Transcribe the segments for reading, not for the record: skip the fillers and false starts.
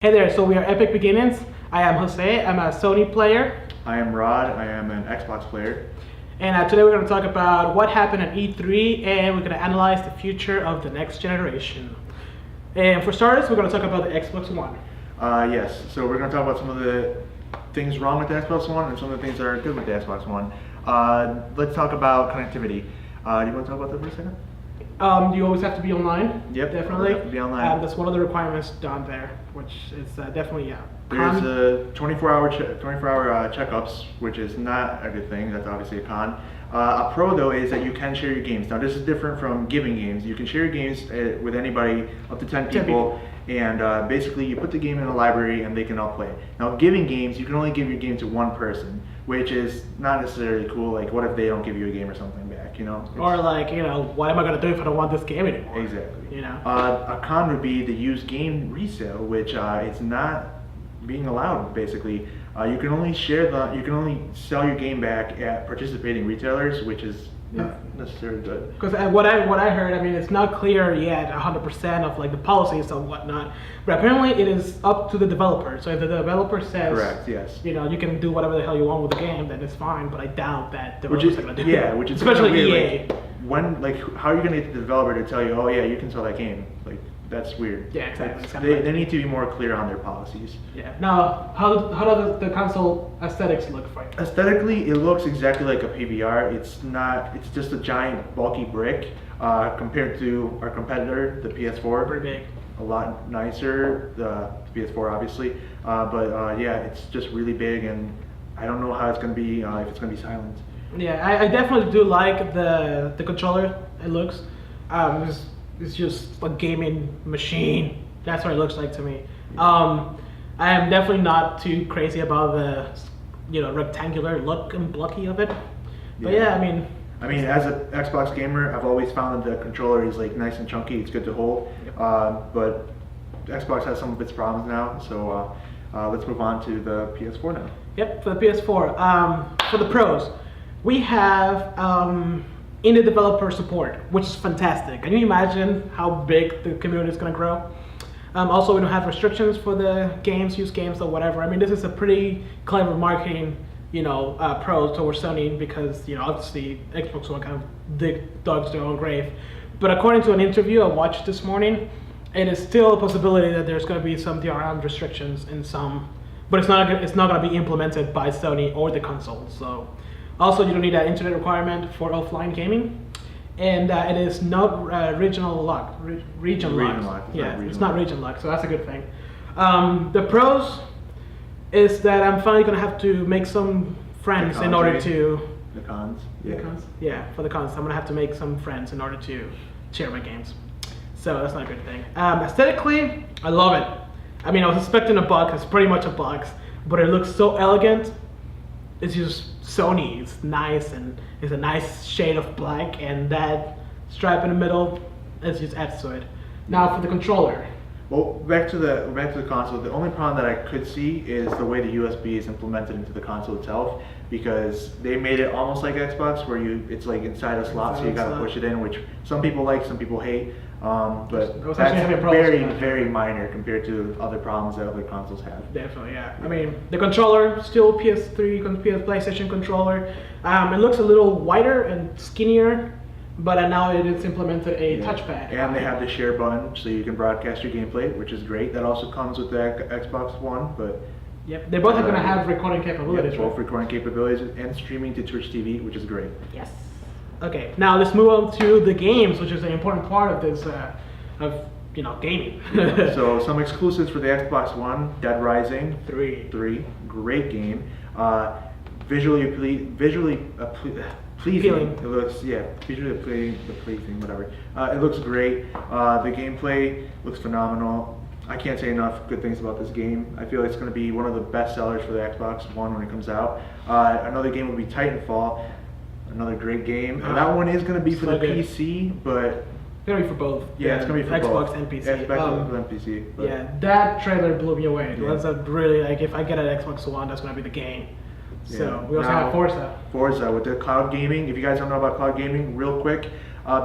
Hey there, so we are Epic Beginnings. I am Jose, I'm a Sony player. I am Rod, I am an Xbox player. And today we're going to talk about what happened at E3 and we're going to analyze the future of the next generation. And for starters, we're going to talk about the Xbox One. Yes, so we're going to talk about some of the things wrong with the Xbox One and some of the things that are good with the Xbox One. Let's talk about connectivity. Do you want to talk about that for a second? You always have to be online. Yep, definitely. you have to be online. That's one of the requirements down there, which is definitely, yeah. There's 24-hour checkups, which is not a good thing. That's obviously a con. A pro though is that you can share your games. Now this is different from giving games. You can share your games with anybody up to 10 people. And basically you put the game in a library and they can all play. Now giving games, you can only give your game to one person, which is not necessarily cool. Like what if they don't give you a game or something back, you know? Or like, you know, what am I going to do if I don't want this game anymore? Exactly. You know? A con would be the used game resale, which it's not being allowed basically. You can only sell your game back at participating retailers, which is not necessarily good. Because what I heard, I mean, it's not clear yet 100% of like the policies and whatnot, but apparently it is up to the developer. So if the developer says, correct, yes, you know, you can do whatever the hell you want with the game, then it's fine. But I doubt that developers are going to do that. Which is especially weird. EA. How are you going to get the developer to tell you, oh yeah, you can sell that game? Like that's weird. Yeah, exactly. They need to be more clear on their policies. Yeah. Now, how does the console aesthetics look for you? Aesthetically, it looks exactly like a PVR. It's just a giant bulky brick compared to our competitor, the PS4. Pretty big. A lot nicer, the PS4 obviously, but yeah, it's just really big, and I don't know how it's going to be, if it's going to be silent. Yeah, I definitely do like the controller. It looks, it's just a gaming machine. That's what it looks like to me. I am definitely not too crazy about the, you know, rectangular look and blocky of it. But yeah, I mean, as an Xbox gamer, I've always found that the controller is like nice and chunky. It's good to hold. Yep. But Xbox has some of its problems now. So let's move on to the PS4 now. Yep, for the PS4. For the pros, we have indie developer support, which is fantastic. Can you imagine how big the community is going to grow? Also, we don't have restrictions for the games, use games or whatever. I mean, this is a pretty clever marketing, you know, pro towards Sony because, you know, obviously Xbox One kind of digs their own grave. But according to an interview I watched this morning, it is still a possibility that there's going to be some DRM restrictions in some, but it's not going to be implemented by Sony or the console. So, also you don't need an internet requirement for offline gaming. And it is not regional locked. Region locked. Yeah, it's not region locked, so that's a good thing. The pros is that I'm finally gonna have to make some friends in order to. The cons. Yeah. The cons. Yeah, for the cons, I'm gonna have to make some friends in order to share my games. So that's not a good thing. Aesthetically, I love it. I mean, I was expecting a box. It's pretty much a box, but it looks so elegant. It's just Sony. It's nice and it's a nice shade of black, and that stripe in the middle is just adds to it. Now for the controller. Well, back to the console. The only problem that I could see is the way the USB is implemented into the console itself, because they made it almost like Xbox, where it's like inside a slot, so you gotta push it in, which some people like, some people hate. But that's very minor compared to other problems that other consoles have. Definitely, yeah. I mean, the controller, still PS3, PlayStation controller. It looks a little wider and skinnier, but now it is implemented a touchpad. And they have the share button, so you can broadcast your gameplay, which is great. That also comes with the Xbox One, but. Yep, they both are going to have recording capabilities. Yep, both recording capabilities and streaming to Twitch TV, which is great. Yes. Okay, now let's move on to the games, which is an important part of this, gaming. So some exclusives for the Xbox One: Dead Rising 3, great game. Visually pleasing. It looks, visually pleasing, whatever. It looks great. The gameplay looks phenomenal. I can't say enough good things about this game. I feel it's going to be one of the best sellers for the Xbox One when it comes out. Another game would be Titanfall. Another great game. That one is going to be for the PC, but it's going to be for both. Yeah, it's going to be for Xbox both. and PC. Yeah, Xbox and PC. But yeah, that trailer blew me away. Yeah. That's really, like, if I get an Xbox One, that's going to be the game. So we also have Forza. Forza with the cloud gaming. If you guys don't know about cloud gaming, real quick,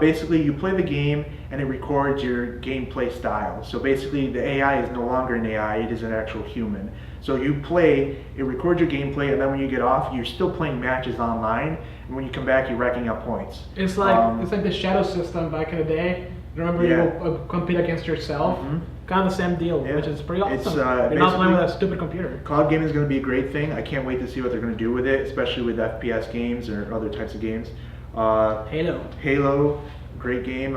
Basically, you play the game and it records your gameplay style. So basically, the AI is no longer an AI; it is an actual human. So you play, it records your gameplay, and then when you get off, you're still playing matches online. And when you come back, you're racking up points. It's like the shadow system back in the day. Remember, Yeah. you compete against yourself. Mhm. Kind of the same deal, Yeah. which is pretty awesome. It's, You're not playing basically- with a stupid computer. Cloud gaming is going to be a great thing. I can't wait to see what they're going to do with it, especially with FPS games or other types of games. Halo, great game.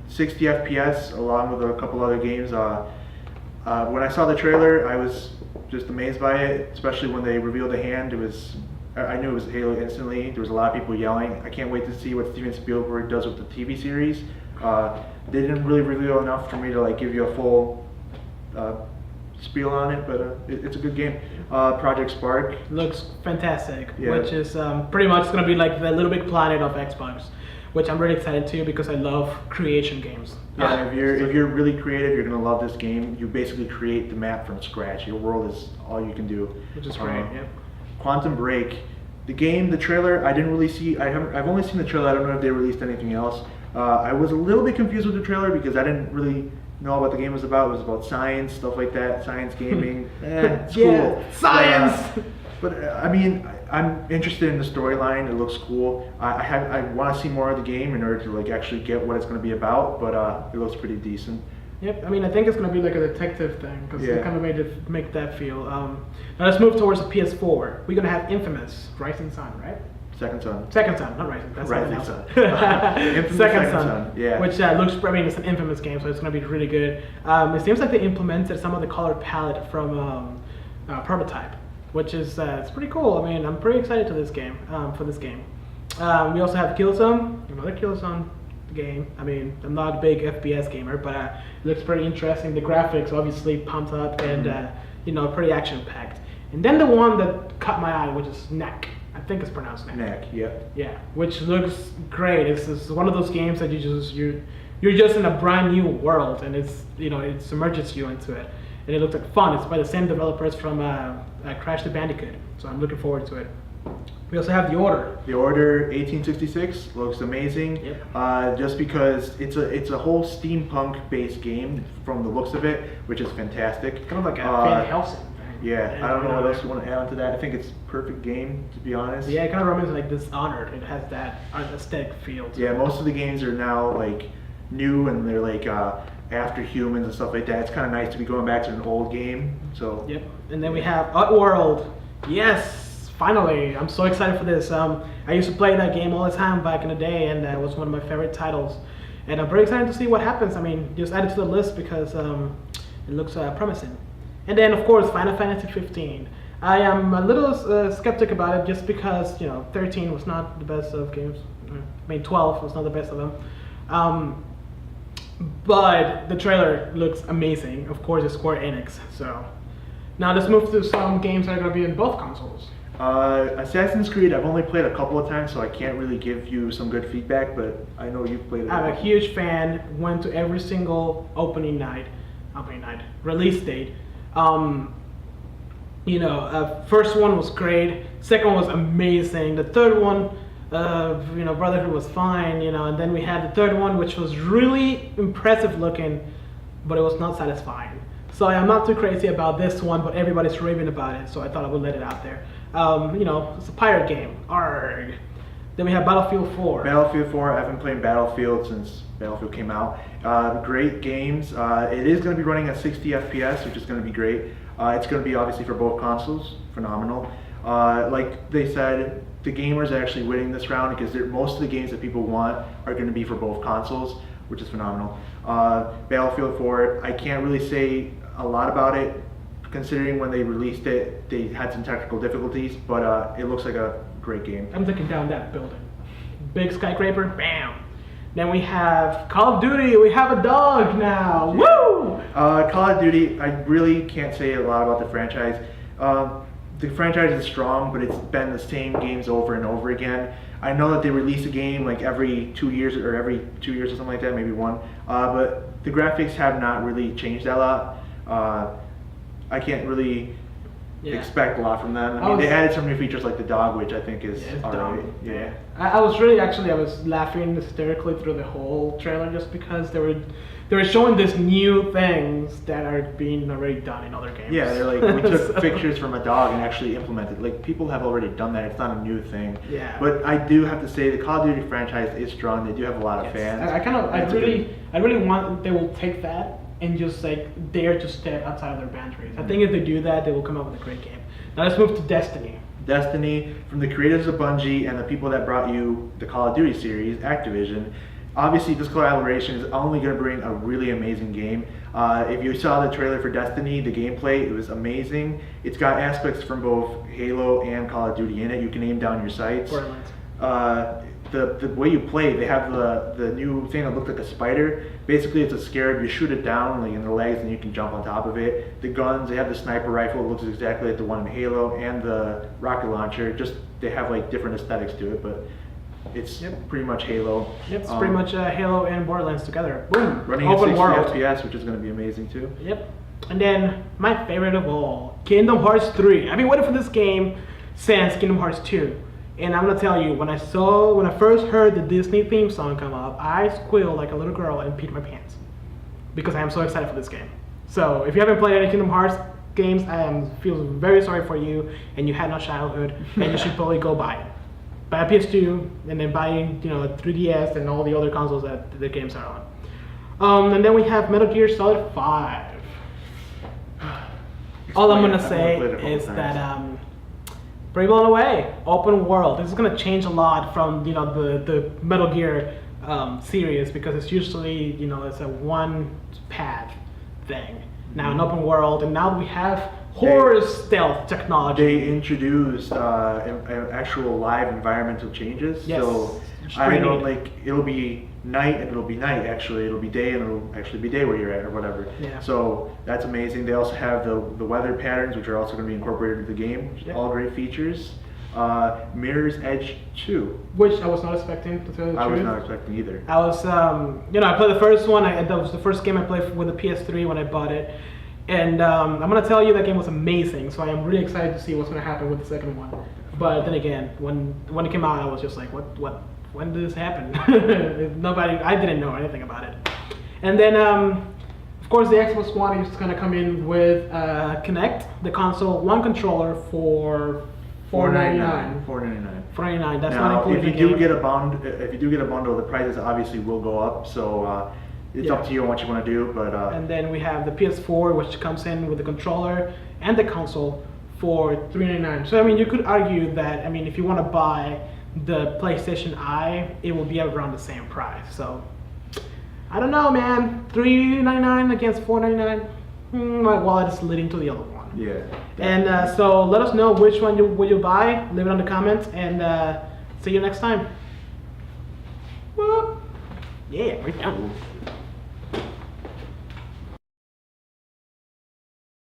60 FPS along with a couple other games. When I saw the trailer, I was just amazed by it, especially when they revealed the hand. I knew it was Halo instantly. There was a lot of people yelling. I can't wait to see what Steven Spielberg does with the TV series. They didn't really reveal enough for me to like give you a full spiel on it, but it's a good game. Project Spark. Looks fantastic, Yeah. which is pretty much going to be like the Little Big Planet of Xbox, which I'm really excited to because I love creation games. Yeah, if you're really creative, you're gonna love this game. You basically create the map from scratch. Your world is all you can do. Which is great, yeah. Quantum Break, the trailer. I didn't really see. I've only seen the trailer. I don't know if they released anything else. I was a little bit confused with the trailer because I didn't really know what the game was about. It was about science, stuff like that, science gaming. It's Yeah, cool. science! I mean, I'm interested in the storyline. It looks cool. I want to see more of the game in order to like actually get what it's going to be about. But it looks pretty decent. Yep, I mean, I think it's going to be like a detective thing because Yeah. they kind of make that feel. Now let's move towards the PS4. We're going to have Infamous, Rising Sun, right? Second Son. Second Son, not Rising. That's Rising something else. Sun. Infamous Second Second Son, Son, yeah. which looks. I mean, it's an Infamous game, so it's going to be really good. It seems like they implemented some of the color palette from Prototype, which is it's pretty cool. I mean, I'm pretty excited to this game for this game. We also have Killzone, another Killzone game. I mean, I'm not a big FPS gamer, but it looks pretty interesting. The graphics obviously pumped up and pretty action packed. And then the one that caught my eye, which is Knack. I think it's pronounced Knack. Knack, yeah. Yeah, which looks great. It's one of those games that you're just in a brand new world, and it submerges you into it, and it looks like fun. It's by the same developers from Crash the Bandicoot, so I'm looking forward to it. We also have The Order. The Order 1866 looks amazing. Yep. Just because it's a whole steampunk based game from the looks of it, which is fantastic. Kind of like a Van Helsing thing. Yeah, I don't know what else you want to add on to that. I think it's a perfect game, to be honest. Yeah, it kind of reminds me like Dishonored. It has that aesthetic feel. To Yeah, it. most of the games are now like new and they're like after humans and stuff like that. It's kind of nice to be going back to an old game. So. Yep. And then we have Oddworld. Yes, finally! I'm so excited for this. I used to play that game all the time back in the day, and it was one of my favorite titles. And I'm very excited to see what happens. I mean, just add it to the list because it looks promising. And then, of course, Final Fantasy 15. I am a little skeptic about it just because 13 was not the best of games. I mean, 12 was not the best of them. But the trailer looks amazing. Of course, it's Square Enix. So now let's move to some games that are going to be in both consoles. Assassin's Creed, I've only played a couple of times, so I can't really give you some good feedback, but I know you've played it. I'm a huge fan. Went to every single release date. First one was great. Second one was amazing. The third one, Brotherhood was fine. And then we had the third one, which was really impressive looking, but it was not satisfying. So I'm not too crazy about this one, but everybody's raving about it, so I thought I would let it out there. It's a pirate game. Arrgh. Then we have Battlefield 4. Battlefield 4, I haven't played Battlefield since Battlefield came out. Great games. It is going to be running at 60 FPS, which is going to be great. It's going to be obviously for both consoles. Phenomenal. Like they said, the gamers are actually winning this round because most of the games that people want are going to be for both consoles, which is phenomenal. Battlefield 4, I can't really say a lot about it, considering when they released it, they had some technical difficulties, but it looks like a great game. I'm taking down that building. Big skyscraper, bam. Then we have Call of Duty. We have a dog now. Yeah. Woo! Call of Duty, I really can't say a lot about the franchise. The franchise is strong, but it's been the same games over and over again. I know that they release a game like every 2 years or something like that, maybe one. But the graphics have not really changed that a lot. I can't really Yeah. expect a lot from them. I I mean, they was- added some new features like the dog, which I think is Yeah, it's alright. dumb. Yeah. I was really actually I was laughing hysterically through the whole trailer just because they were showing these new things that are being already done in other games. Yeah, they're like, we took So- pictures from a dog and actually implemented. Like, people have already done that. It's not a new thing. Yeah. But I do have to say, the Call of Duty franchise is strong. They do have a lot of Yes. fans. I really want they will take that and just like dare to step outside of their boundaries. I think if they do that, they will come up with a great game. Now let's move to Destiny. Destiny, from the creators of Bungie and the people that brought you the Call of Duty series, Activision. Obviously, this collaboration is only going to bring a really amazing game. If you saw the trailer for Destiny, the gameplay, it was amazing. It's got aspects from both Halo and Call of Duty in it. You can aim down your sights. Borderlands. The way you play, they have the new thing that looks like a spider. Basically, it's a scarab. You shoot it down like in the legs, and you can jump on top of it. The guns, they have the sniper rifle. It looks exactly like the one in Halo, and the rocket launcher. Just they have like different aesthetics to it, but it's Yep. pretty much Halo. Yep, it's pretty much Halo and Borderlands together. Boom. Running at Open 60 world. FPS, which is going to be amazing too. Yep. And then my favorite of all, Kingdom Hearts 3. I've been waiting for this game since Kingdom Hearts 2. And I'm gonna tell you, when I first heard the Disney theme song come up, I squealed like a little girl and peed my pants because I am so excited for this game. So if you haven't played any Kingdom Hearts games, I feel very sorry for you, and you had no childhood, and you should probably go buy it. Buy a PS2, and then buy a 3DS and all the other consoles that the games are on. And then we have Metal Gear Solid 5. All I'm gonna say played it a couple is times. that Bring Blown Away, open world. This is gonna change a lot from the Metal Gear series because it's usually it's a one path thing. Now an open world, and now we have horror stealth technology. They introduced actual live environmental changes. Yes. So It's I pretty don't neat. like it'll be night and it'll be night actually. It'll be day and it'll actually be day where you're at or whatever. Yeah. So that's amazing. They also have the weather patterns which are also going to be incorporated into the game. Yep. All great features. Mirror's Edge 2. Which I was not expecting, to tell you the I was truth. not expecting either. I was, I played the first one. That was the first game I played with the PS3 when I bought it. And I'm going to tell you that game was amazing, so I am really excited to see what's going to happen with the second one. But then again, when it came out, I was just like, when did this happen? I didn't know anything about it. And then, of course, the Xbox One is going to come in with Kinect, the console, one controller for $499. $499. $499, that's not Now, included if in you the do game. if you do get a bundle, the prices obviously will go up. So it's Yeah. up to you on what you want to do. But And then we have the PS4, which comes in with the controller and the console for $399. So I mean, you could argue that if you want to buy the PlayStation Eye, it will be around the same price. So I don't know, man. $399 against $499. My wallet is leading to the other one. yeah. And so let us know which one will you buy. Leave it on the comments, and see you next time. Whoop. Yeah, we're done.